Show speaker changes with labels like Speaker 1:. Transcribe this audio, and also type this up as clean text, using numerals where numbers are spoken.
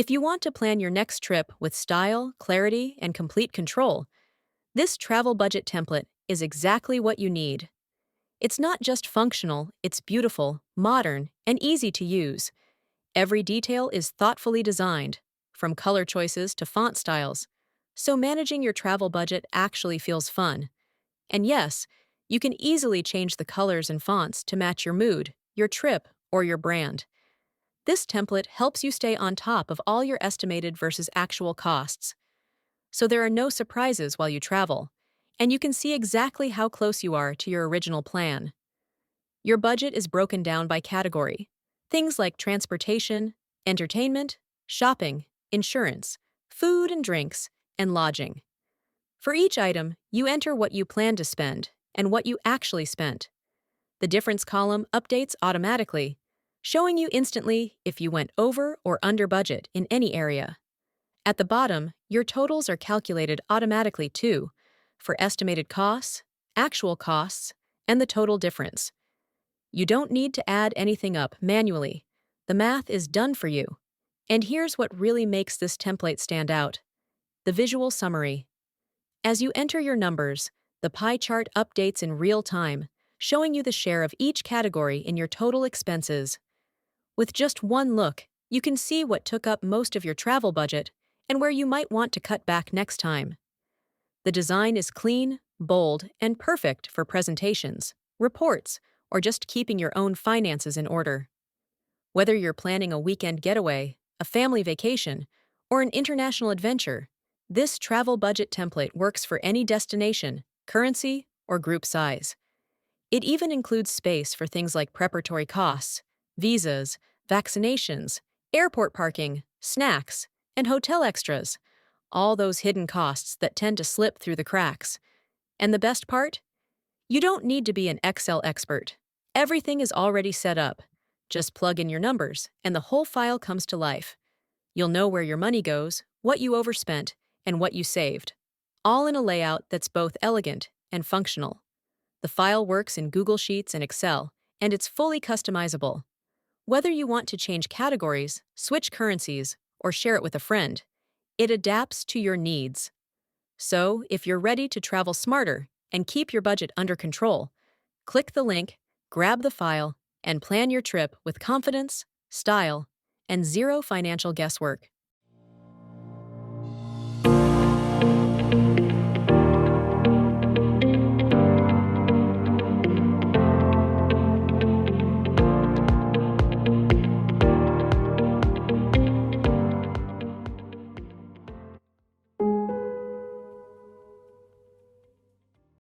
Speaker 1: If you want to plan your next trip with style, clarity, and complete control, this travel budget template is exactly what you need. It's not just functional, it's beautiful, modern, and easy to use. Every detail is thoughtfully designed, from color choices to font styles, so managing your travel budget actually feels fun. And yes, you can easily change the colors and fonts to match your mood, your trip, or your brand. This template helps you stay on top of all your estimated versus actual costs, so there are no surprises while you travel, and you can see exactly how close you are to your original plan. Your budget is broken down by category. Things like transportation, entertainment, shopping, insurance, food and drinks, and lodging. For each item, you enter what you plan to spend and what you actually spent. The difference column updates automatically, showing you instantly if you went over or under budget in any area. At the bottom, your totals are calculated automatically too, for estimated costs, actual costs, and the total difference. You don't need to add anything up manually. The math is done for you. And here's what really makes this template stand out: the visual summary. As you enter your numbers, the pie chart updates in real time, showing you the share of each category in your total expenses. With just one look, you can see what took up most of your travel budget and where you might want to cut back next time. The design is clean, bold, and perfect for presentations, reports, or just keeping your own finances in order. Whether you're planning a weekend getaway, a family vacation, or an international adventure, this travel budget template works for any destination, currency, or group size. It even includes space for things like preparatory costs, visas, vaccinations, airport parking, snacks, and hotel extras, all those hidden costs that tend to slip through the cracks. And the best part? You don't need to be an Excel expert. Everything is already set up. Just plug in your numbers, and the whole file comes to life. You'll know where your money goes, what you overspent, and what you saved, all in a layout that's both elegant and functional. The file works in Google Sheets and Excel, and it's fully customizable. Whether you want to change categories, switch currencies, or share it with a friend, it adapts to your needs. So, if you're ready to travel smarter and keep your budget under control, click the link, grab the file, and plan your trip with confidence, style, and zero financial guesswork.